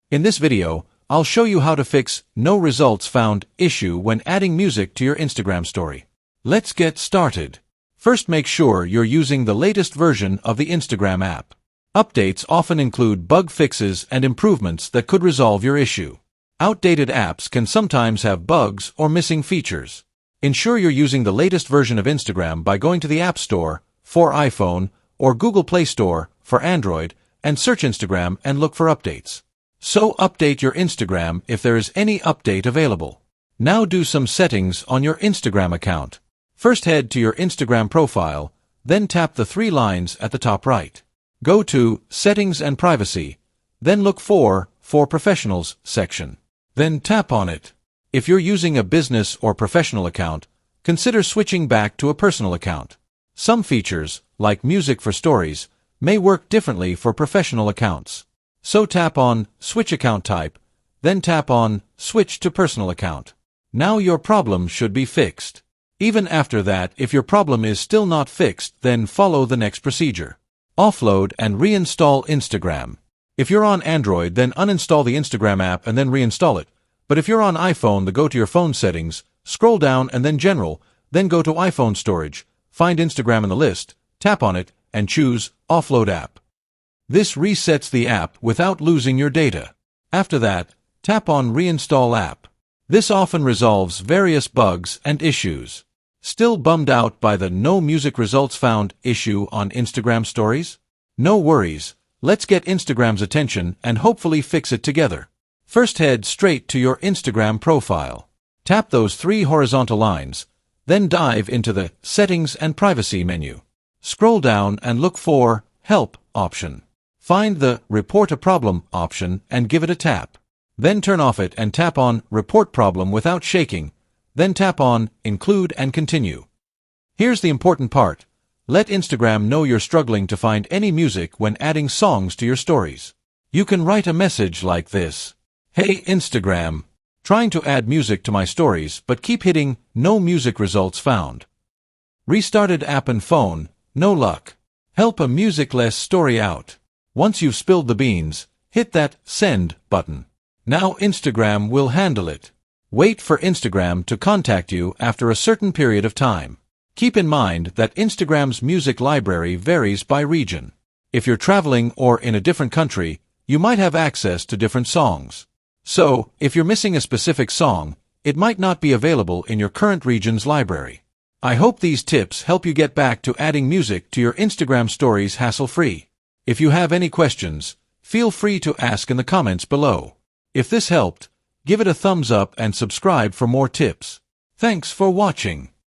In this video, I'll show you how to fix no results found issue when adding music to your Instagram story. Let's get started. First, make sure you're using the latest version of the Instagram app. Updates often include bug fixes and improvements that could resolve your issue. Outdated apps can sometimes have bugs or missing features. Ensure you're using the latest version of Instagram by going to the App Store for iPhone or Google Play Store for Android and search Instagram and look for updates. So update your Instagram if there is any update available. Now do some settings on your Instagram account. First, head to your Instagram profile, then tap the three lines at the top right. Go to Settings and Privacy, then look for Professionals section. Then tap on it. If you're using a business or professional account, consider switching back to a personal account. Some features, like music for stories, may work differently for professional accounts. So tap on Switch Account Type, then tap on Switch to Personal Account. Now your problem should be fixed. Even after that, if your problem is still not fixed, then follow the next procedure. Offload and reinstall Instagram. If you're on Android, then uninstall the Instagram app and then reinstall it. But if you're on iPhone, then go to your phone settings, scroll down and then General, then go to iPhone Storage, find Instagram in the list, tap on it, and choose Offload App. This resets the app without losing your data. After that, tap on Reinstall App. This often resolves various bugs and issues. Still bummed out by the no music results found issue on Instagram stories? No worries, let's get Instagram's attention and hopefully fix it together. First, head straight to your Instagram profile. Tap those three horizontal lines, then dive into the Settings and Privacy menu. Scroll down and look for Help option. Find the Report a Problem option and give it a tap. Then turn off it and tap on Report Problem without shaking. Then tap on Include and Continue. Here's the important part. Let Instagram know you're struggling to find any music when adding songs to your stories. You can write a message like this. Hey Instagram, trying to add music to my stories but keep hitting no music results found. Restarted app and phone, no luck. Help a music-less story out. Once you've spilled the beans, hit that Send button. Now Instagram will handle it. Wait for Instagram to contact you after a certain period of time. Keep in mind that Instagram's music library varies by region. If you're traveling or in a different country, you might have access to different songs. So, if you're missing a specific song, it might not be available in your current region's library. I hope these tips help you get back to adding music to your Instagram stories hassle-free. If you have any questions, feel free to ask in the comments below. If this helped, give it a thumbs up and subscribe for more tips. Thanks for watching.